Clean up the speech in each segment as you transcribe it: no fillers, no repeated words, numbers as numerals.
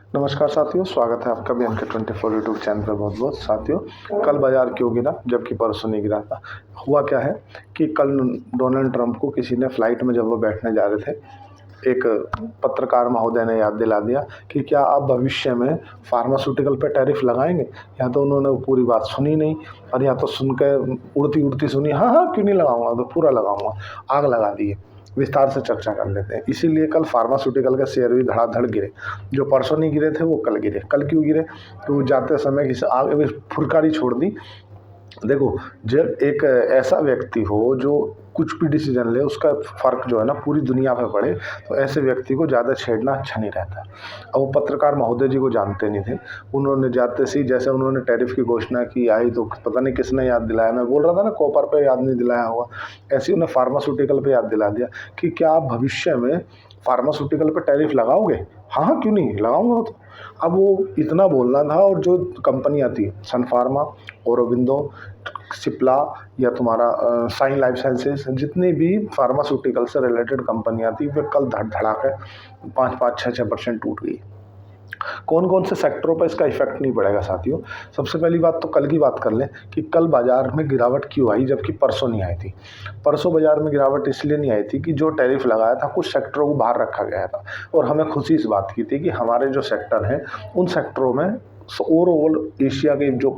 नमस्कार साथियों, स्वागत है आपका भी NK24 यूट्यूब चैनल पर। बहुत बहुत साथियों, कल बाजार क्यों गिरा जबकि परसों नहीं गिरा था? हुआ क्या है कि कल डोनाल्ड ट्रंप को किसी ने फ्लाइट में जब वो बैठने जा रहे थे, एक पत्रकार महोदय ने याद दिला दिया कि क्या आप भविष्य में फार्मास्यूटिकल पे टैरिफ लगाएंगे। या तो उन्होंने वो पूरी बात सुनी नहीं, और या तो सुन के उड़ती उड़ती सुनी, हाँ हाँ क्यों नहीं लगाऊंगा, तो पूरा लगाऊंगा, आग लगा दिए। विस्तार से चर्चा कर लेते हैं। इसीलिए कल फार्मास्यूटिकल के शेयर भी धड़ाधड़ गिरे। जो परसों नहीं गिरे थे वो कल गिरे। कल क्यों गिरे? तो वो जाते समय किसी आग में फुरकारी छोड़ दी। देखो, जब एक ऐसा व्यक्ति हो जो कुछ भी डिसीजन ले, उसका फ़र्क जो है ना पूरी दुनिया पे पड़े, तो ऐसे व्यक्ति को ज़्यादा छेड़ना अच्छा नहीं रहता। अब वो पत्रकार महोदय जी को जानते नहीं थे। उन्होंने जाते से ही, जैसे उन्होंने टैरिफ की घोषणा की आई, तो पता नहीं किसने याद दिलाया। मैं बोल रहा था ना, कॉपर पे याद नहीं दिलाया होगा, ऐसे ही उन्हें फार्मास्यूटिकल पे याद दिला दिया कि क्या आप भविष्य में फार्मास्यूटिकल पे टैरिफ लगाओगे? हाँ हाँ क्यों नहीं लगाऊंगा। तो अब वो इतना बोलना था, और जो कंपनियां थी, सन फार्मा, औरोबिंदो, सिप्ला, या तुम्हारा साइन लाइफ साइंसेज, जितनी भी फार्मास्यूटिकल से रिलेटेड कंपनियां थी, वे कल धड़ धड़ा के 5-5, 6-6% टूट गई। कौन कौन से सेक्टरों पर इसका इफेक्ट नहीं पड़ेगा साथियों? सबसे पहली बात तो कल की बात कर लें कि कल बाजार में गिरावट क्यों आई जबकि परसों नहीं आई थी। परसों बाजार में गिरावट इसलिए नहीं आई थी कि जो टैरिफ लगाया था कुछ सेक्टरों को बाहर रखा गया था, और हमें खुशी इस बात की थी कि हमारे जो सेक्टर हैं उन सेक्टरों में ओवरऑल एशिया के जो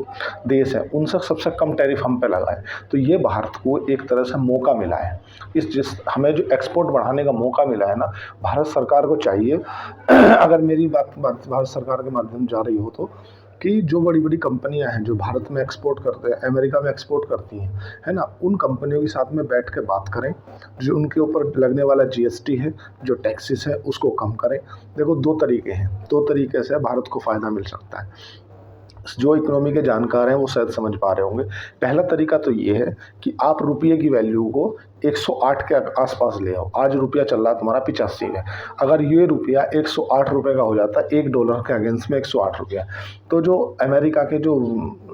देश हैं उनसे सबसे कम टैरिफ हम पे लगा है। तो ये भारत को एक तरह से मौका मिला है। जिस हमें जो एक्सपोर्ट बढ़ाने का मौका मिला है ना, भारत सरकार को चाहिए अगर मेरी बात भारत सरकार के माध्यम जा रही हो तो, कि जो बड़ी बड़ी कंपनियां हैं जो भारत में एक्सपोर्ट करते हैं, अमेरिका में एक्सपोर्ट करती हैं, है ना, उन कंपनियों के साथ में बैठ के बात करें। जो उनके ऊपर लगने वाला GST है, जो टैक्सेस है, उसको कम करें। देखो, दो तरीके हैं, दो तरीके से भारत को फ़ायदा मिल सकता है। जो इकोनॉमी के जानकार हैं वो शायद समझ पा रहे होंगे। पहला तरीका तो ये है कि आप रुपये की वैल्यू को 108 के आसपास ले आओ। आज रुपया चल रहा है तुम्हारा 85 है। अगर ये रुपया 108 रुपये का हो जाता है, $1 के अगेंस्ट में 108 रुपया, तो जो अमेरिका के जो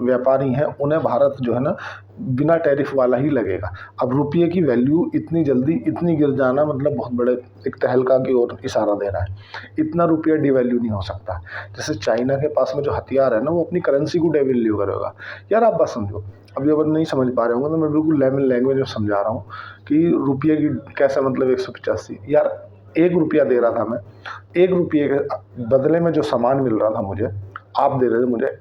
व्यापारी हैं उन्हें भारत जो है ना बिना टैरिफ वाला ही लगेगा। अब रुपये की वैल्यू इतनी जल्दी इतनी गिर जाना मतलब बहुत बड़े एक तहलका की ओर इशारा दे रहा है। इतना रुपया डिवैल्यू नहीं हो सकता। जैसे चाइना के पास में जो हथियार है ना, वो अपनी करेंसी को डिवैल्यू करेगा। यार आप बात समझो, अब अगर नहीं समझ पा रहे होंगे तो मैं बिल्कुल लेमन लैंग्वेज में समझा रहा हूँ कि रुपये की कैसे मतलब 185। यार 1 रुपया दे रहा था मैं, 1 रुपये के बदले में जो सामान मिल रहा था मुझे, आप दे रहे थे मुझे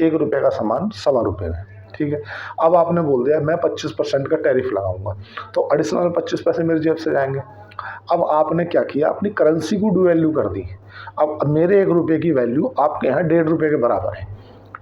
1 रुपये का सामान 1.25 में, ठीक है। अब आपने बोल दिया मैं 25% का टैरिफ लगाऊंगा, तो एडिशनल 25 पैसे मेरी जेब से जाएंगे। अब आपने क्या किया, अपनी करेंसी को डिवैल्यू कर दी। अब मेरे 1 रुपये की वैल्यू आपके यहाँ 1.5 रुपये के बराबर है,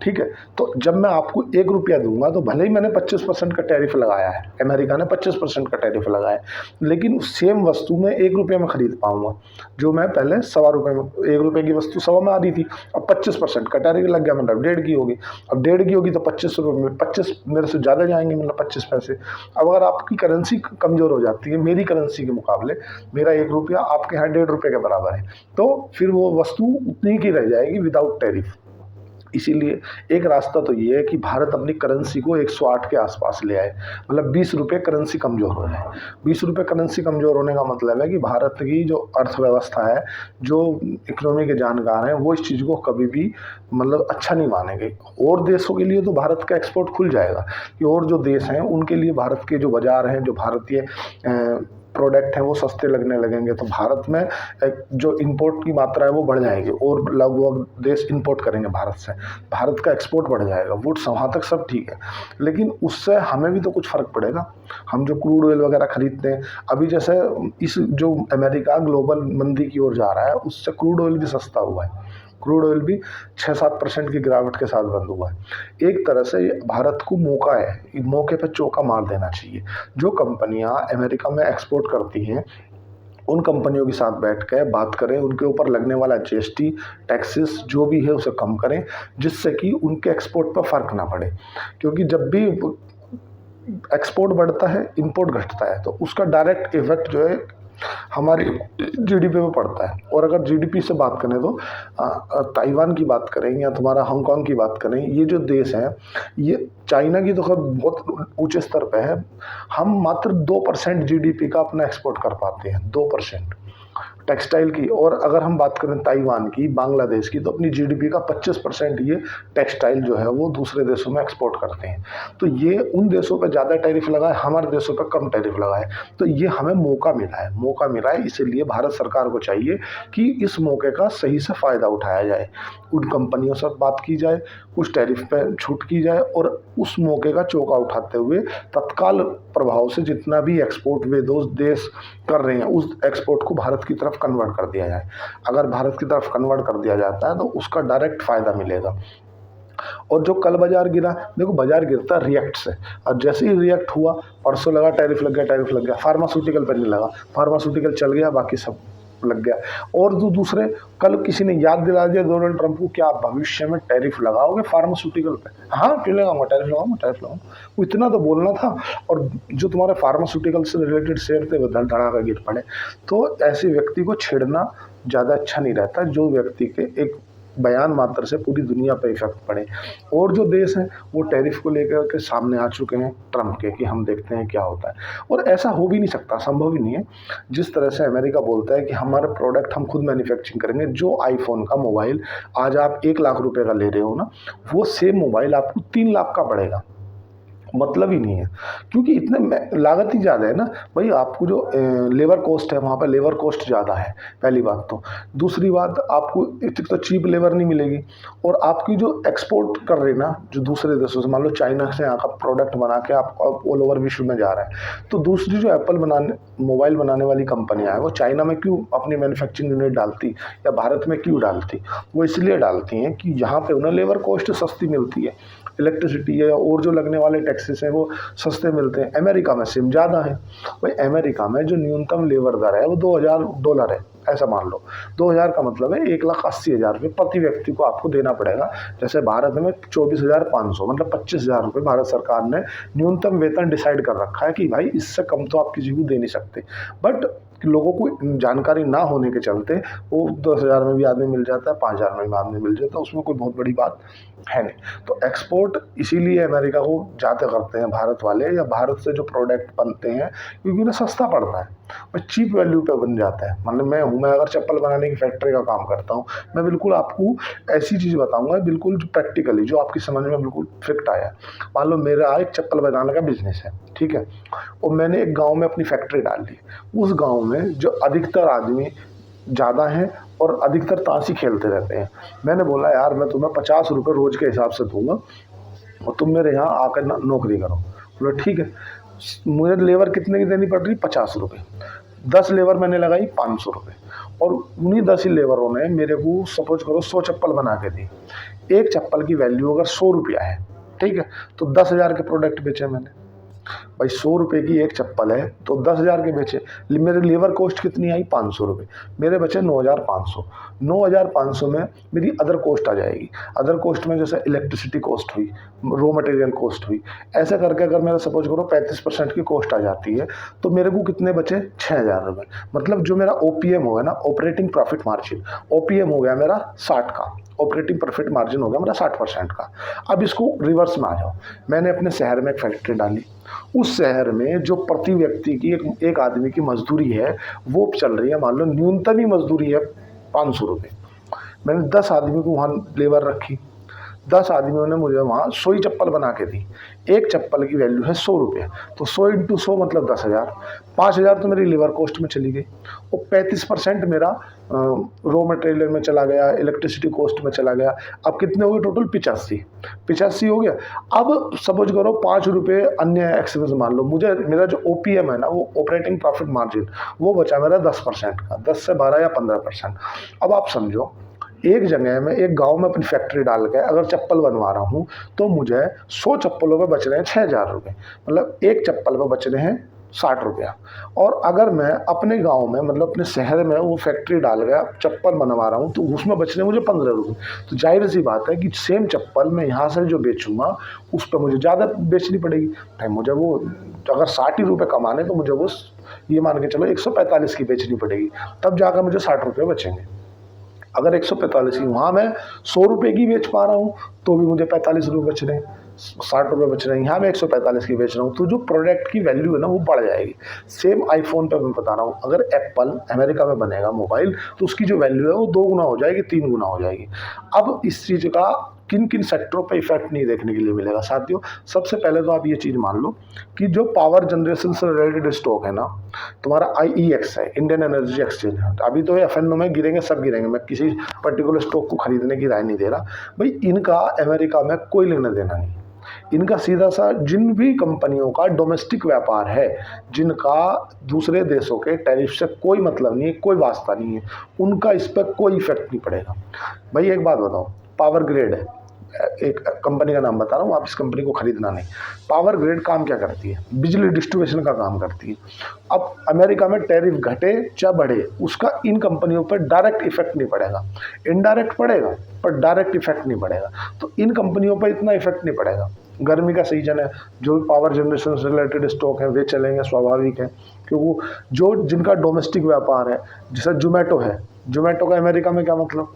ठीक है। तो जब मैं आपको 1 रुपया दूंगा तो भले ही मैंने 25% का टैरिफ लगाया है, अमेरिका ने 25% का टैरिफ लगाया है, लेकिन सेम वस्तु में 1 रुपये में खरीद पाऊंगा, जो मैं पहले 1.25 में, 1 रुपये की वस्तु 1.25 में आ रही थी। अब 25% का टैरिफ लग गया, मतलब 1.5 की होगी। अब 1.5 की होगी तो 25 रुपये में 25 मेरे से ज़्यादा जाएंगे, मतलब 25 पैसे। अब अगर आपकी करेंसी कमज़ोर हो जाती है मेरी करेंसी के मुकाबले, मेरा 1 रुपया आपके यहाँ 1.5 रुपये के बराबर है, तो फिर वो वस्तु उतनी की रह जाएगी विदाउट टैरिफ। इसीलिए एक रास्ता तो ये है कि भारत अपनी करेंसी को 108 के आसपास ले आए, मतलब 20 रुपये करेंसी कमज़ोर हो जाए। 20 रुपये करेंसी कमज़ोर होने का मतलब है कि भारत की जो अर्थव्यवस्था है, जो इकोनॉमी के जानकार हैं, वो इस चीज़ को कभी भी मतलब अच्छा नहीं मानेंगे। और देशों के लिए तो भारत का एक्सपोर्ट खुल जाएगा, कि और जो देश हैं उनके लिए भारत के जो बाज़ार हैं, जो भारतीय प्रोडक्ट हैं वो सस्ते लगने लगेंगे, तो भारत में जो इंपोर्ट की मात्रा है वो बढ़ जाएगी, और लगभग देश इंपोर्ट करेंगे भारत से, भारत का एक्सपोर्ट बढ़ जाएगा। वो वहाँ तक सब ठीक है, लेकिन उससे हमें भी तो कुछ फ़र्क पड़ेगा। हम जो क्रूड ऑयल वगैरह खरीदते हैं, अभी जैसे इस जो अमेरिका ग्लोबल मंदी की ओर जा रहा है, उससे क्रूड ऑयल भी सस्ता हुआ है। क्रूड ऑयल भी 6-7% की गिरावट के साथ बंद हुआ है। एक तरह से भारत को मौका है, मौके पर चौका मार देना चाहिए। जो कंपनियां अमेरिका में एक्सपोर्ट करती हैं, उन कंपनियों के साथ बैठ कर बात करें, उनके ऊपर लगने वाला GST टैक्सेस जो भी है उसे कम करें, जिससे कि उनके एक्सपोर्ट पर फ़र्क ना पड़े। क्योंकि जब भी एक्सपोर्ट बढ़ता है इंपोर्ट घटता है, तो उसका डायरेक्ट इफेक्ट जो है हमारी GDP पे पड़ता है। और अगर GDP से बात करें तो ताइवान की बात करें या तुम्हारा हांगकांग की बात करें, ये जो देश हैं, ये चाइना की तो खैर बहुत ऊंचे स्तर पे है, हम मात्र 2% GDP का अपना एक्सपोर्ट कर पाते हैं, 2%। टेक्सटाइल की। और अगर हम बात करें ताइवान की, बांग्लादेश की, तो अपनी जीडीपी का 25% ये टेक्सटाइल जो है वो दूसरे देशों में एक्सपोर्ट करते हैं। तो ये उन देशों पर ज़्यादा टैरिफ लगा है, हमारे देशों पर कम टैरिफ लगा है। तो ये हमें मौका मिला है, इसीलिए भारत सरकार को चाहिए कि इस मौके का सही से फ़ायदा उठाया जाए, उन कंपनियों से बात की जाए, कुछ टैरिफ पर छूट की जाए और उस मौके का चौका उठाते हुए तत्काल प्रभाव से जितना भी एक्सपोर्ट वे दो देश कर रहे हैं उस एक्सपोर्ट को भारत की तरफ कन्वर्ट कर दिया जाए। अगर भारत की तरफ कन्वर्ट कर दिया जाता है तो उसका डायरेक्ट फ़ायदा मिलेगा। और जो कल बाजार गिरा, देखो बाजार गिरता रिएक्ट से, और जैसे ही रिएक्ट हुआ, परसों लगा टैरिफ लग गया, फार्मास्यूटिकल पर नहीं लगा, फार्मास्यूटिकल चल गया, बाकी सब लग गया। और जो दूसरे, कल किसी ने याद दिला दिया डोनाल्ड ट्रंप को, क्या आप भविष्य में टैरिफ लगाओगे फार्मास्यूटिकल पे? हाँ, क्यों लगाऊंगा, टैरिफ लगाऊंगा। वो इतना तो बोलना था, और जो तुम्हारे फार्मास्यूटिकल से रिलेटेड शेयर थे वो धड़ाका गिर पड़े। तो ऐसे व्यक्ति को छेड़ना ज़्यादा अच्छा नहीं रहता, जो व्यक्ति के एक बयान मात्र से पूरी दुनिया पर इफेक्ट पड़े। और जो देश हैं वो टैरिफ को लेकर के सामने आ चुके हैं ट्रंप के, कि हम देखते हैं क्या होता है। और ऐसा हो भी नहीं सकता, संभव ही नहीं है। जिस तरह से अमेरिका बोलता है कि हमारे प्रोडक्ट हम खुद मैन्युफैक्चरिंग करेंगे, जो आईफोन का मोबाइल आज आप 1 लाख रुपए का ले रहे हो ना, वो सेम मोबाइल आपको 3 लाख का पड़ेगा। मतलब ही नहीं है, क्योंकि इतने लागत ही ज़्यादा है ना भाई। आपको जो लेबर कॉस्ट है वहाँ पर लेबर कॉस्ट ज़्यादा है, पहली बात तो। दूसरी बात, आपको एक तो चीप लेबर नहीं मिलेगी, और आपकी जो एक्सपोर्ट कर रहे ना जो दूसरे देशों से, मान लो चाइना से यहाँ का प्रोडक्ट बना के आप ऑल ओवर विश्व में जा रहा है, तो दूसरी जो एप्पल मोबाइल बनाने वाली कंपनियाँ हैं वो चाइना में क्यों अपनी मैन्युफैक्चरिंग यूनिट डालती या भारत में क्यों डालती? वो इसलिए डालती हैं कि यहाँ पे उन्हें लेबर कॉस्ट सस्ती मिलती है, इलेक्ट्रिसिटी है और जो लगने वाले टैक्सेस हैं वो सस्ते मिलते हैं। अमेरिका में सिम ज़्यादा है भाई, अमेरिका में जो न्यूनतम लेबर दर है वो $2000 है, ऐसा मान लो। 2000 का मतलब है 1,80,000 रुपये प्रति व्यक्ति को आपको देना पड़ेगा। जैसे भारत में 24,500 मतलब 25,000 रुपये भारत सरकार ने न्यूनतम वेतन डिसाइड कर रखा है कि भाई इससे कम तो आप किसी को दे नहीं सकते। बट लोगों को जानकारी ना होने के चलते वो 10,000 में भी आदमी मिल जाता है, 5,000 में भी आदमी मिल जाता है, उसमें कोई बहुत बड़ी बात है नहीं। तो एक्सपोर्ट इसीलिए अमेरिका को ज़्यादा करते हैं भारत वाले, या भारत से जो प्रोडक्ट बनते हैं, क्योंकि उन्हें सस्ता पड़ता है और चीप वैल्यू पे बन जाता है। मतलब मैं अगर चप्पल बनाने की फैक्ट्री का काम करता हूँ, मैं बिल्कुल आपको ऐसी चीज़ बताऊँगा बिल्कुल जो प्रैक्टिकली, जो आपकी समझ में बिल्कुल फिट आया। मान लो मेरा एक चप्पल बनाने का बिजनेस है, ठीक है, और मैंने एक गाँव में अपनी फैक्ट्री डाल ली। उस गाँव में जो अधिकतर आदमी ज़्यादा हैं और अधिकतर ताश ही खेलते रहते हैं। मैंने बोला यार मैं तुम्हें 50 रुपये रोज़ के हिसाब से दूंगा और तुम मेरे यहाँ आकर नौकरी करो। बोला ठीक है। मुझे लेबर कितने की देनी पड़ रही? 50 रुपये। 10 लेबर मैंने लगाई 500 रुपये, और उन्हीं 10 ही लेबरों ने मेरे को सपोज करो 100 चप्पल बना के दी। एक चप्पल की वैल्यू अगर 100 रुपया है, ठीक है, तो 10,000 के प्रोडक्ट बेचे मैंने। भाई 100 रुपये की एक चप्पल है तो 10,000 के बेचे। मेरे लेबर कॉस्ट कितनी आई? 500 रुपये। मेरे बचे 9,500। 9,500 में मेरी अदर कॉस्ट आ जाएगी। अदर कॉस्ट में जैसे इलेक्ट्रिसिटी कॉस्ट हुई, रॉ मटेरियल कॉस्ट हुई, ऐसा करके अगर मेरा सपोज करो 35% की कॉस्ट आ जाती है, तो मेरे को कितने बचे? 6,000 रुपये। मतलब जो मेरा OPM होगा ना, ऑपरेटिंग प्रॉफिट मार्जिन, OPM हो गया मेरा 60 का, ऑपरेटिंग प्रॉफिट मार्जिन हो गया मेरा 60% का। अब इसको रिवर्स में आ जाओ। मैंने अपने शहर में एक फैक्ट्री डाली, उस शहर में जो प्रति व्यक्ति की एक आदमी की मजदूरी है वो चल रही है, मान लो न्यूनतम ही मजदूरी है 500 रुपये। मैंने 10 आदमी को वहाँ लेबर रखी, 10 आदमियों ने मुझे वहाँ 100 ही चप्पल बना के दी। एक चप्पल की वैल्यू है 100 रुपये, तो 100 × 100 मतलब 10,000। 5,000 तो मेरी लेबर कॉस्ट में चली गई, और 35% मेरा रॉ मटेरियल में चला गया, इलेक्ट्रिसिटी कॉस्ट में चला गया। अब कितने हो गए टोटल? 85 हो गया। अब सपोज करो 5 रुपये अन्य एक्सपेंस मान लो। मेरा जो OPM है ना, वो ऑपरेटिंग प्रॉफिट मार्जिन, वो बचा मेरा 10% का, 10 से 12 या 15%। अब आप समझो, एक जगह में, एक गांव में अपनी फैक्ट्री डाल के अगर चप्पल बनवा रहा हूँ तो मुझे 100 चप्पलों पे बच रहे हैं 6,000 रुपये, मतलब एक चप्पल पे बच रहे हैं 60 रुपया। और अगर मैं अपने गांव में, मतलब अपने शहर में वो फैक्ट्री डाल गया, चप्पल बनवा रहा हूँ, तो उसमें बच रहे हैं मुझे 15 रुपये। तो जाहिर सी बात है कि सेम चप्पल मैं यहाँ से जो बेचूंगा उस पर मुझे ज़्यादा बेचनी पड़ेगी। भाई मुझे वो अगर 60 ही रुपये कमाने, तो मुझे वो ये मान के चलो 145 की बेचनी पड़ेगी, तब जाकर मुझे 60 रुपये बचेंगे। अगर 145 की वहाँ मैं 100 रुपये की बेच पा रहा हूँ तो भी मुझे 45 रुपये बच रहे हैं। ₹60 बच रहे हैं, यहाँ मैं 145 की बेच रहा हूँ, तो जो प्रोडक्ट की वैल्यू है ना वो बढ़ जाएगी। सेम आईफोन पे मैं बता रहा हूँ, अगर एप्पल अमेरिका में बनेगा मोबाइल तो उसकी जो वैल्यू है वो 2 गुना हो जाएगी, 3 गुना हो जाएगी। अब इस चीज़ का किन किन सेक्टरों पे इफेक्ट नहीं देखने के लिए मिलेगा साथियों। सबसे पहले तो आप ये चीज़ मान लो कि जो पावर जनरेशन से रिलेटेड स्टॉक है ना, तुम्हारा IEX है, इंडियन एनर्जी एक्सचेंज है, अभी तो ये FNO में गिरेंगे, सब गिरेंगे, मैं किसी पर्टिकुलर स्टॉक को खरीदने की राय नहीं दे रहा भाई। इनका अमेरिका में कोई लेना देना नहीं, इनका सीधा सा जिन भी कंपनियों का डोमेस्टिक व्यापार है, जिनका दूसरे देशों के टैरिफ से कोई मतलब नहीं है, कोई वास्ता नहीं है, उनका इस पर कोई इफेक्ट नहीं पड़ेगा। भाई एक बात बताओ, पावर ग्रिड है, एक कंपनी का नाम बता रहा हूँ, आप इस कंपनी को खरीदना नहीं। पावर ग्रिड काम क्या करती है? बिजली डिस्ट्रीब्यूशन का काम करती है। अब अमेरिका में टैरिफ घटे चाहे बढ़े, उसका इन कंपनियों पर डायरेक्ट इफेक्ट नहीं पड़ेगा, इनडायरेक्ट पड़ेगा पर डायरेक्ट इफेक्ट नहीं पड़ेगा। तो इन कंपनियों पर इतना इफेक्ट नहीं पड़ेगा। गर्मी का सीजन है, जो भी पावर जनरेशन से रिलेटेड स्टॉक है वे चलेंगे, स्वाभाविक है, क्योंकि जो जिनका डोमेस्टिक व्यापार है, जैसे जोमेटो है, जोमेटो का अमेरिका में क्या मतलब,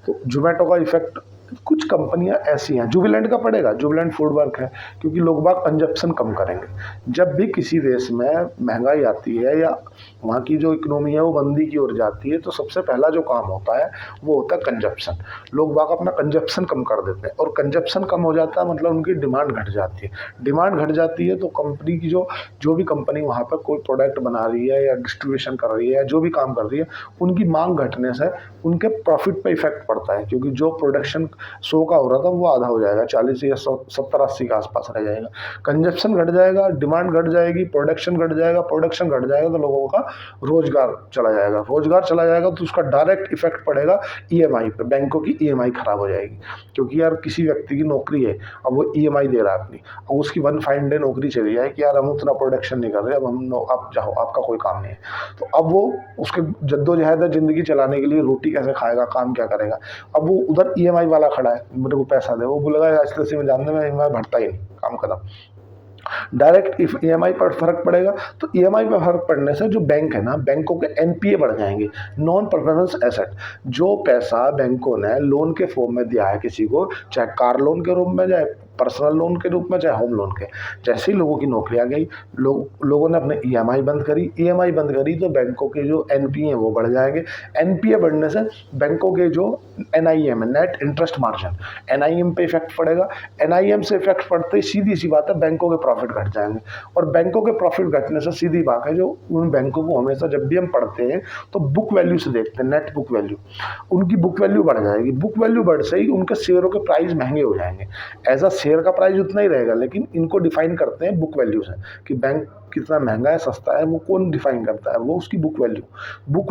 तो जोमेटो का इफेक्ट कुछ कंपनियां ऐसी हैं, जुबिलेंट का पड़ेगा, जुबिलेंट फूड वर्क है, क्योंकि लोग बाग कंजप्शन कम करेंगे। जब भी किसी देश में महंगाई आती है या वहाँ की जो इकोनॉमी है वो मंदी की ओर जाती है, तो सबसे पहला जो काम होता है वो होता है कंजप्शन। लोग बाग अपना कंजप्शन कम कर देते हैं, और कंजप्शन कम हो जाता है मतलब उनकी डिमांड घट जाती है। डिमांड घट जाती है तो कंपनी की जो भी कंपनी वहाँ पर कोई प्रोडक्ट बना रही है या डिस्ट्रीब्यूशन कर रही है या जो भी काम कर रही है, उनकी मांग घटने से उनके प्रॉफिट पे इफेक्ट पड़ता है, क्योंकि जो प्रोडक्शन 100 का हो रहा था वो आधा हो जाएगा, 40 या 70-80 के आसपास रह जाएगा। कंजप्शन घट जाएगा, डिमांड घट जाएगी, प्रोडक्शन घट जाएगा, प्रोडक्शन घट जाएगा तो लोगों का रोजगार चला जाएगा, रोजगार चला जाएगा तो उसका डायरेक्ट इफेक्ट पड़ेगा EMI पे, बैंकों की EMI खराब हो जाएगी। क्योंकि यार किसी व्यक्ति की नौकरी है, अब वो EMI दे रहा है अपनी, अब उसकी वन फाइन डे नौकरी चली जाए कि यार हम उतना प्रोडक्शन नहीं कर रहे, अब आप जाओ, आपका कोई काम नहीं है, तो अब वो उसके जद्दोजहद है ज़िंदगी चलाने के लिए, रोटी कैसे खाएगा, काम क्या करेगा। अब वो उधर EMI वाला खड़ा है, मेरे को पैसा दे, वो बोलेगा आज तक में जानने में EMI भरता ही नहीं, काम खत्म। डायरेक्ट EMI पर फर्क पड़ेगा, तो EMI पर फर्क पड़ने से जो बैंक है ना, बैंकों के NPA बढ़ जाएंगे, नॉन परफॉर्मेंस एसेट। जो पैसा बैंकों ने लोन के फॉर्म में दिया है किसी को, चाहे कार लोन के रूप में, चाहे पर्सनल लोन के रूप में, चाहे होम लोन के, जैसे ही लोगों की नौकरी आ गई, लोगों ने अपने EMI बंद करी, EMI बंद करी तो बैंकों के जो NPA है वो बढ़ जाएंगे। NPA बढ़ने से बैंकों के जो NIM है, नेट इंटरेस्ट मार्जिन, NIM पे इफेक्ट पड़ेगा। NIM से इफेक्ट पड़ते ही सीधी सी बात है बैंकों के प्रॉफिट घट जाएंगे, और बैंकों के प्रॉफिट घटने से सीधी बात है, जो उन बैंकों को हमेशा जब भी हम पढ़ते हैं तो बुक वैल्यू से देखते हैं, नेट बुक वैल्यू, उनकी बुक वैल्यू बढ़ जाएगी। बुक वैल्यू बढ़ से ही उनके शेयरों के प्राइस महंगे हो जाएंगे। एज अ शेयर का प्राइस उतना ही रहेगा, लेकिन इनको डिफाइन करते हैं बुक वैल्यू से, कि बैंक कितना महंगा है सस्ता है, वो कौन डिफाइन करता है, वो उसकी बुक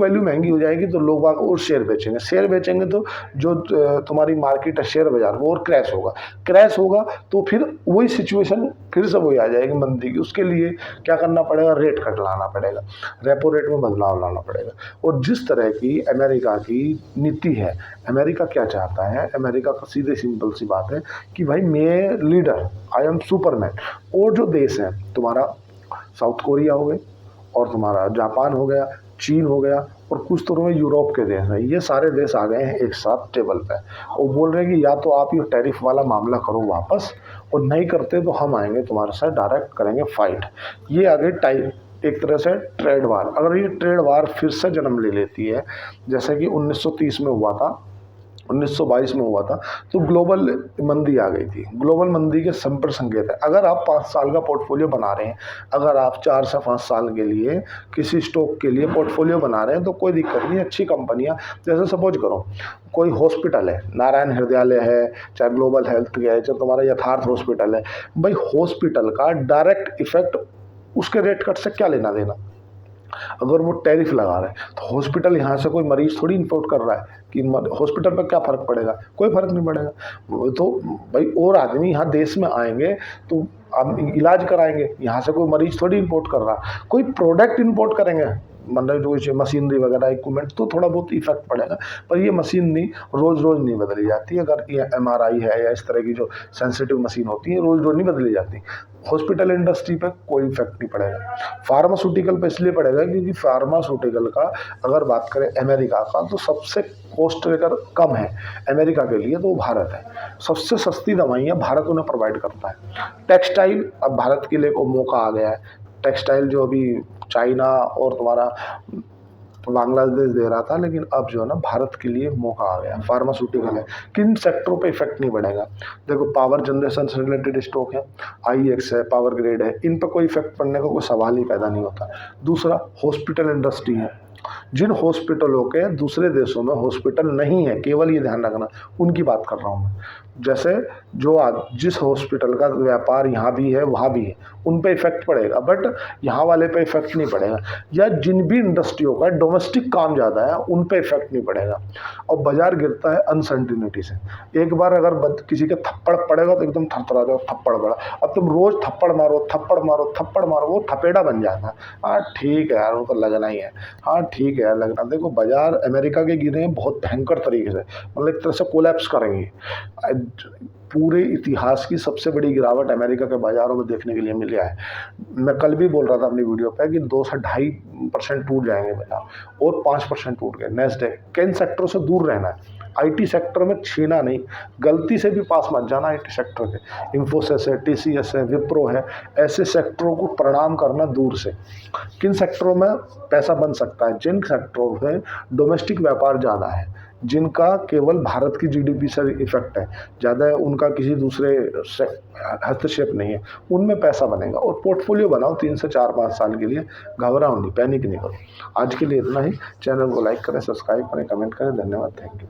वैल्यू महंगी हो जाएगी तो लोग बाग और शेयर बेचेंगे, शेयर बेचेंगे तो जो तुम्हारी मार्केट है शेयर बाजार वो और क्रैश होगा तो फिर वही सिचुएशन फिर से वही आ जाएगी मंदी की। उसके लिए क्या करना पड़ेगा, रेट कट लाना पड़ेगा, रेपो रेट में बदलाव लाना पड़ेगा। और जिस तरह की अमेरिका की नीति है, अमेरिका क्या चाहता है, अमेरिका का सीधे सिंपल सी बात है कि भाई मैं लीडर, आई एम सुपरमैन। और जो देश है तुम्हारा साउथ कोरिया हो गए, और तुम्हारा जापान हो गया, चीन हो गया, और कुछ तो यूरोप के देश हैं, ये सारे देश आ गए हैं एक साथ टेबल पे, और बोल रहे हैं कि या तो आप ये टैरिफ वाला मामला करो वापस, और नहीं करते तो हम आएंगे तुम्हारे साथ, डायरेक्ट करेंगे फाइट। ये आगे एक तरह से ट्रेड वार, अगर ये ट्रेड वार फिर से जन्म ले लेती है, जैसे कि 1930 में हुआ था, 1922 में हुआ था, तो ग्लोबल मंदी आ गई थी। ग्लोबल मंदी के संपर संकेत है। अगर आप 5 साल का पोर्टफोलियो बना रहे हैं, अगर आप 4 से 5 साल के लिए किसी स्टॉक के लिए पोर्टफोलियो बना रहे हैं तो कोई दिक्कत नहीं। अच्छी कंपनियां, जैसे सपोज करो कोई हॉस्पिटल है, नारायण हृदयालय है, चाहे ग्लोबल हेल्थ केयर है, चाहे तुम्हारा यथार्थ हॉस्पिटल है, भाई हॉस्पिटल का डायरेक्ट इफेक्ट उसके रेट कट से क्या लेना देना। अगर वो टैरिफ लगा रहे हैं तो हॉस्पिटल यहाँ से कोई मरीज थोड़ी इंपोर्ट कर रहा है कि हॉस्पिटल पर क्या फ़र्क पड़ेगा, कोई फ़र्क नहीं पड़ेगा। तो भाई और आदमी यहाँ देश में आएंगे तो अब इलाज कराएंगे, यहाँ से कोई मरीज थोड़ी इंपोर्ट कर रहा, कोई प्रोडक्ट इंपोर्ट करेंगे, मतलब जो मशीनरी वगैरह इक्विपमेंट, तो थोड़ा बहुत इफेक्ट पड़ेगा। पर ये मशीनरी रोज़ रोज़ नहीं बदली जाती। अगर ये MRI है या इस तरह की जो सेंसिटिव मशीन होती है रोज़ रोज़ नहीं बदली जाती। हॉस्पिटल इंडस्ट्री पे कोई इफेक्ट नहीं पड़ेगा। फार्मास्यूटिकल पे इसलिए पड़ेगा क्योंकि फार्मास्यूटिकल का अगर बात करें अमेरिका का, तो सबसे कॉस्ट अगर कम है अमेरिका के लिए तो वो भारत है। सबसे सस्ती दवाइयाँ भारत उन्हें प्रोवाइड करता है। टेक्सटाइल, अब भारत के लिए को मौका आ गया है। टेक्सटाइल जो अभी चाइना और तुम्हारा बांग्लादेश दे रहा था, लेकिन अब जो है ना भारत के लिए मौका आ गया। फार्मास्यूटिकल है, किन सेक्टरों पे इफेक्ट नहीं पड़ेगा? देखो, पावर जनरेशन से रिलेटेड स्टॉक है, आईएक्स है, पावर ग्रिड है, इन पर कोई इफेक्ट पड़ने का कोई सवाल ही पैदा नहीं होता। दूसरा, हॉस्पिटल इंडस्ट्री है। जिन हॉस्पिटलों के दूसरे देशों में हॉस्पिटल नहीं है, केवल ये ध्यान रखना, उनकी बात कर रहा हूँ मैं। जैसे जो जिस हॉस्पिटल का व्यापार यहाँ भी है वहाँ भी है, उन पे इफेक्ट पड़ेगा, बट यहाँ वाले पे इफेक्ट नहीं पड़ेगा। या जिन भी इंडस्ट्रियों का डोमेस्टिक काम ज़्यादा है उन पे इफेक्ट नहीं पड़ेगा। और बाजार गिरता है अनसर्टिनिटी से। एक बार अगर किसी के थप्पड़ पड़ेगा तो एकदम थरथरा जाओ, थप्पड़ पड़ा। अब तुम रोज थप्पड़ मारो, थप्पड़ मारो, थप्पड़ मारो, वो थपेड़ा बन जाता है। हाँ ठीक है यार, वो तो लगना ही है। हाँ ठीक है यार, लगना। देखो, बाजार अमेरिका के गिरे हैं बहुत भयंकर तरीके से, मतलब एक तरह से कोलैप्स करेंगे। पूरे इतिहास की सबसे बड़ी गिरावट अमेरिका के बाजारों में देखने के लिए मिला है। मैं कल भी बोल रहा था अपनी वीडियो पे कि 2 से 2.5% टूट जाएंगे बाजार, और 5% टूट गए। नेस्डैक, किन सेक्टरों से दूर रहना है? आईटी सेक्टर में छीना नहीं, गलती से भी पास मत जाना आईटी सेक्टर के। इन्फोसिस है, टीसीएस है, विप्रो है, ऐसे सेक्टरों को प्रणाम करना दूर से। किन सेक्टरों में पैसा बन सकता है? जिन सेक्टरों में डोमेस्टिक व्यापार ज़्यादा है, जिनका केवल भारत की जीडीपी से इफेक्ट है ज़्यादा है, उनका किसी दूसरे से हस्तक्षेप नहीं है, उनमें पैसा बनेगा। और पोर्टफोलियो बनाओ 3 से 4-5 साल के लिए, घबराओ नहीं, पैनिक नहीं करो। आज के लिए इतना ही। चैनल को लाइक करें, सब्सक्राइब करें, कमेंट करें। धन्यवाद, थैंक यू।